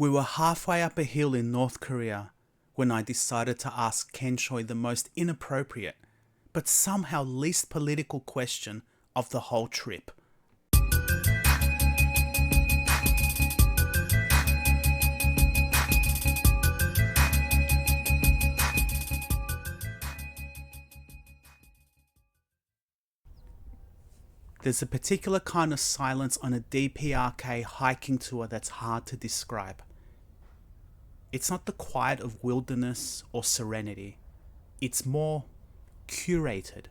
We were halfway up a hill in North Korea when I decided to ask Choi the most inappropriate, but somehow least political question of the whole trip. There's a particular kind of silence on a DPRK hiking tour that's hard to describe. It's not the quiet of wilderness or serenity. It's more curated.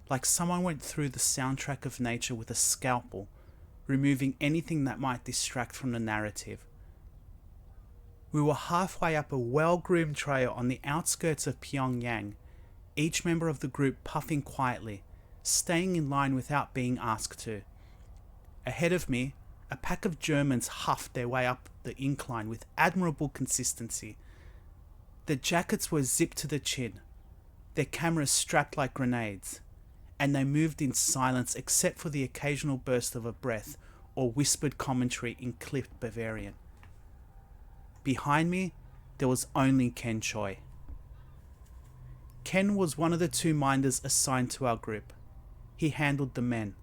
Like someone went through the soundtrack of nature with a scalpel, removing anything that might distract from the narrative. We were halfway up a well-groomed trail on the outskirts of Pyongyang, each member of the group puffing quietly, staying in line without being asked to. Ahead of me, a pack of Germans huffed their way up the incline with admirable consistency. Their jackets were zipped to the chin, their cameras strapped like grenades, and they moved in silence except for the occasional burst of a breath or whispered commentary in clipped Bavarian. Behind me, there was only Choi. Ken was one of the two minders assigned to our group. He handled the men.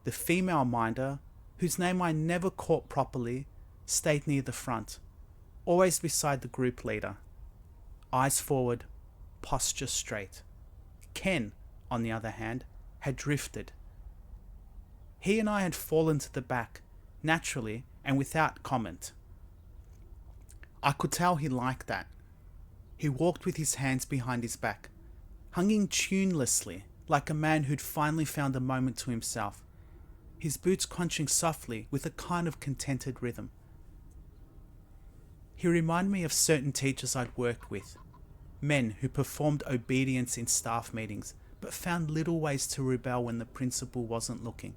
The female minder, whose name I never caught properly, stayed near the front, always beside the group leader. Eyes forward, posture straight. Ken, on the other hand, had drifted. He and I had fallen to the back, naturally and without comment. I could tell he liked that. He walked with his hands behind his back, humming tunelessly, like a man who'd finally found a moment to himself, his boots crunching softly with a kind of contented rhythm. He reminded me of certain teachers I'd worked with, men who performed obedience in staff meetings, but found little ways to rebel when the principal wasn't looking.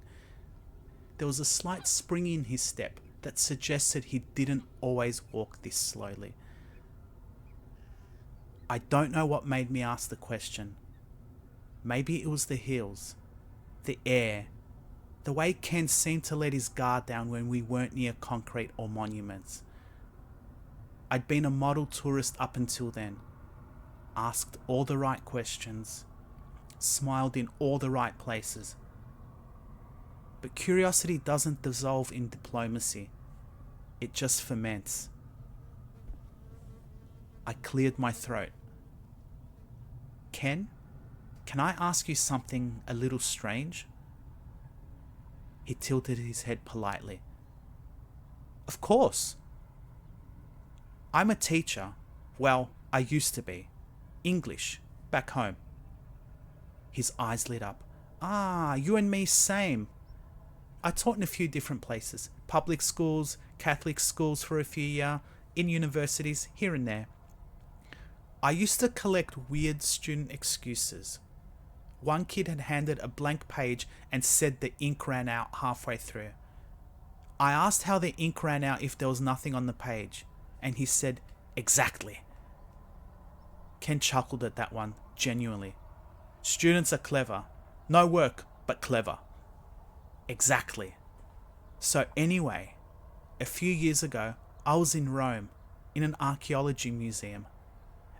There was a slight spring in his step that suggested he didn't always walk this slowly. I don't know what made me ask the question. Maybe it was the hills, the air, the way Ken seemed to let his guard down when we weren't near concrete or monuments. I'd been a model tourist up until then, asked all the right questions, smiled in all the right places. But curiosity doesn't dissolve in diplomacy, it just ferments. I cleared my throat. Ken, can I ask you something a little strange? He tilted his head politely. Of course. I'm a teacher. Well, I used to be. English, back home. His eyes lit up. Ah, you and me same. I taught in a few different places. Public schools, Catholic schools for a few years, in universities, here and there. I used to collect weird student excuses. One kid had handed a blank page and said the ink ran out halfway through. I asked how the ink ran out if there was nothing on the page, and he said, exactly. Ken chuckled at that one, genuinely. Students are clever. No work, but clever. Exactly. So anyway, a few years ago, I was in Rome, in an archaeology museum,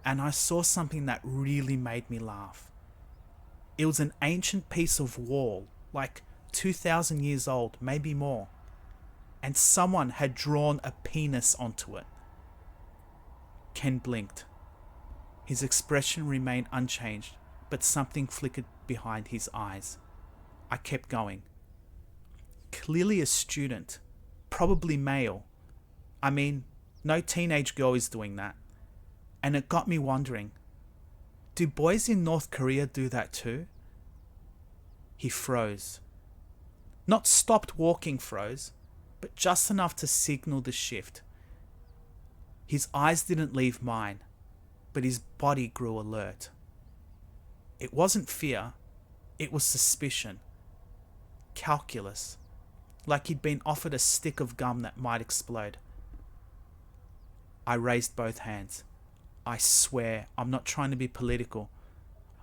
and I saw something that really made me laugh. It was an ancient piece of wall, like 2,000 years old, maybe more, and someone had drawn a penis onto it. Ken blinked. His expression remained unchanged, but something flickered behind his eyes. I kept going. Clearly a student, probably male. I mean, no teenage girl is doing that. And it got me wondering, do boys in North Korea do that too? He froze. Not stopped walking froze, but just enough to signal the shift. His eyes didn't leave mine, but his body grew alert. It wasn't fear, it was suspicion. Calculus, like he'd been offered a stick of gum that might explode. I raised both hands. I swear, I'm not trying to be political.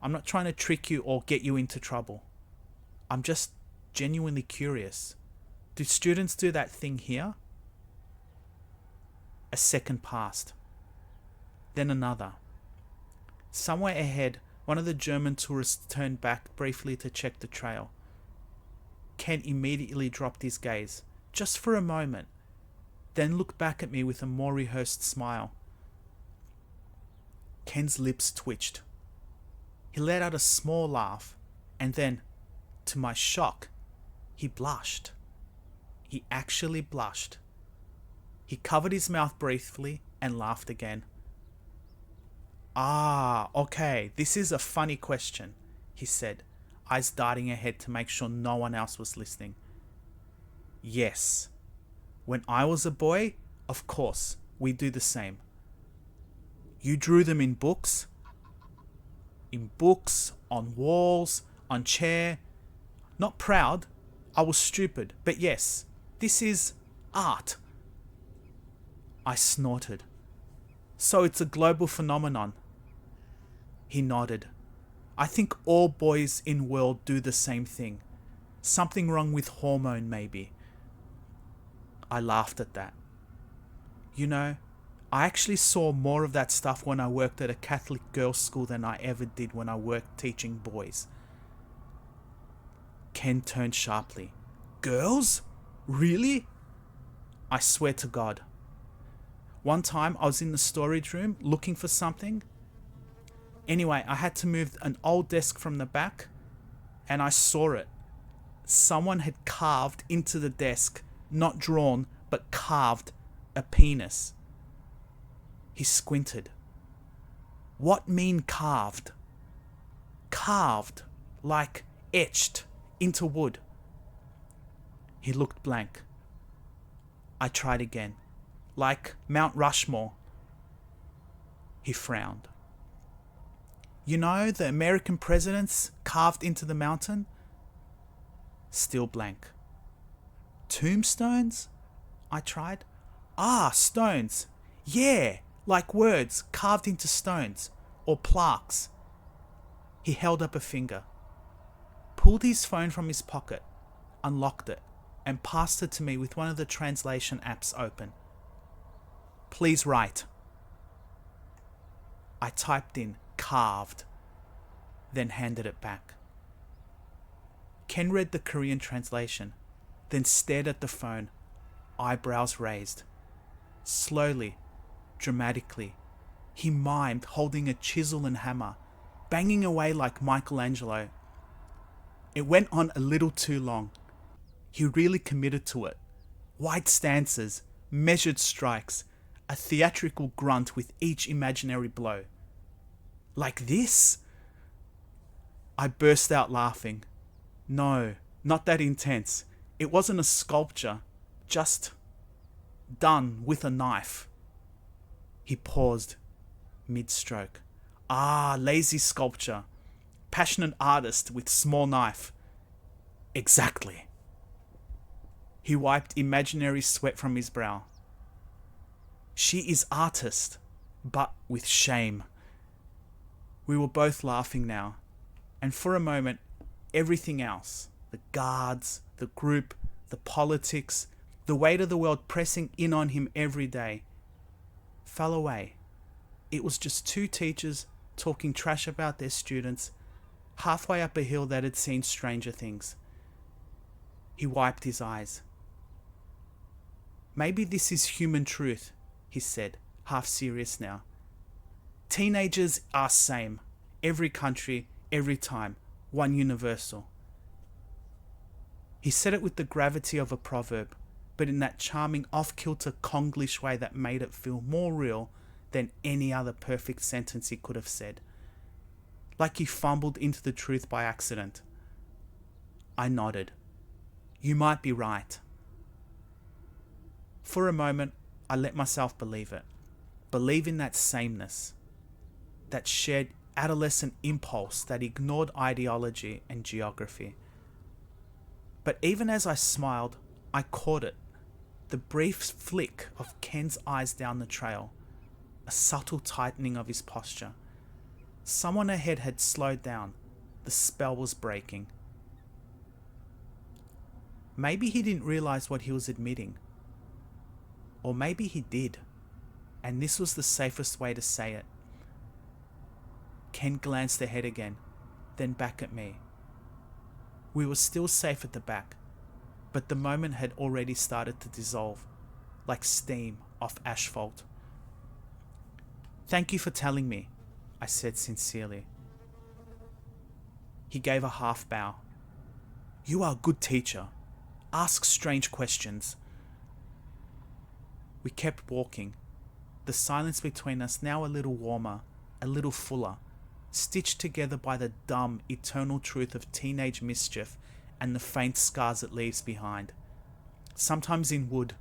I'm not trying to trick you or get you into trouble. I'm just genuinely curious. Do students do that thing here? A second passed. Then another. Somewhere ahead, one of the German tourists turned back briefly to check the trail. Ken immediately dropped his gaze, just for a moment, then looked back at me with a more rehearsed smile. Ken's lips twitched. He let out a small laugh, and then, to my shock, he blushed. He actually blushed. He covered his mouth briefly and laughed again. "Ah, okay, this is a funny question," he said, eyes darting ahead to make sure no one else was listening. "Yes. When I was a boy, of course, we do the same." "You drew them in books?" "In books, on walls, on chair. Not proud. I was stupid. But yes, this is art." I snorted. "So it's a global phenomenon?" He nodded. "I think all boys in world do the same thing. Something wrong with hormone, maybe." I laughed at that. You know, I actually saw more of that stuff when I worked at a Catholic girls' school than I ever did when I worked teaching boys. Ken turned sharply. "Girls? Really?" I swear to God. One time I was in the storage room looking for something. Anyway, I had to move an old desk from the back, and I saw it. Someone had carved into the desk, not drawn, but carved, a penis. He squinted. "What mean carved?" "Carved, like etched into wood." He looked blank. I tried again. "Like Mount Rushmore." He frowned. "You know, the American presidents carved into the mountain?" Still blank. "Tombstones?" I tried. "Ah, stones. Yeah, like words carved into stones, or plaques." He held up a finger, pulled his phone from his pocket, unlocked it, and passed it to me with one of the translation apps open. "Please write." I typed in carved, then handed it back. Ken read the Korean translation, then stared at the phone, eyebrows raised. Slowly, dramatically, he mimed holding a chisel and hammer, banging away like Michelangelo. It went on a little too long. He really committed to it. Wide stances, measured strikes, a theatrical grunt with each imaginary blow. "Like this?" I burst out laughing. No, not that intense. It wasn't a sculpture, just done with a knife. He paused, mid-stroke. "Ah, lazy sculpture. Passionate artist with small knife." "Exactly." He wiped imaginary sweat from his brow. "She is artist, but with shame." We were both laughing now, and for a moment, everything else, the guards, the group, the politics, the weight of the world pressing in on him every day, fell away. It was just two teachers talking trash about their students, halfway up a hill that had seen stranger things. He wiped his eyes. "Maybe this is human truth," he said, half serious now. "Teenagers are same. Every country, every time. One universal." He said it with the gravity of a proverb, but in that charming off-kilter Konglish way that made it feel more real than any other perfect sentence he could have said. Like he fumbled into the truth by accident. I nodded. "You might be right." For a moment, I let myself believe it. Believe in that sameness. That shared adolescent impulse that ignored ideology and geography. But even as I smiled, I caught it. The brief flick of Ken's eyes down the trail. A subtle tightening of his posture. Someone ahead had slowed down. The spell was breaking. Maybe he didn't realize what he was admitting. Or maybe he did. and this was the safest way to say it. Ken glanced ahead again, then back at me. We were still safe at the back, but the moment had already started to dissolve, like steam off asphalt. "Thank you for telling me," I said sincerely. He gave a half bow. "You are a good teacher. Ask strange questions." We kept walking, the silence between us now a little warmer, a little fuller, stitched together by the dumb, eternal truth of teenage mischief and the faint scars it leaves behind, sometimes in wood,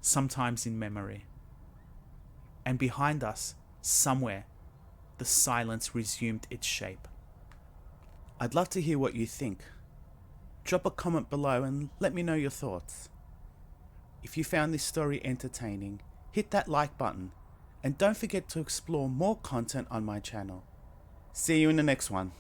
sometimes in memory. And behind us, somewhere, the silence resumed its shape. I'd love to hear what you think. Drop a comment below and let me know your thoughts. If you found this story entertaining, hit that like button, and don't forget to explore more content on my channel. See you in the next one.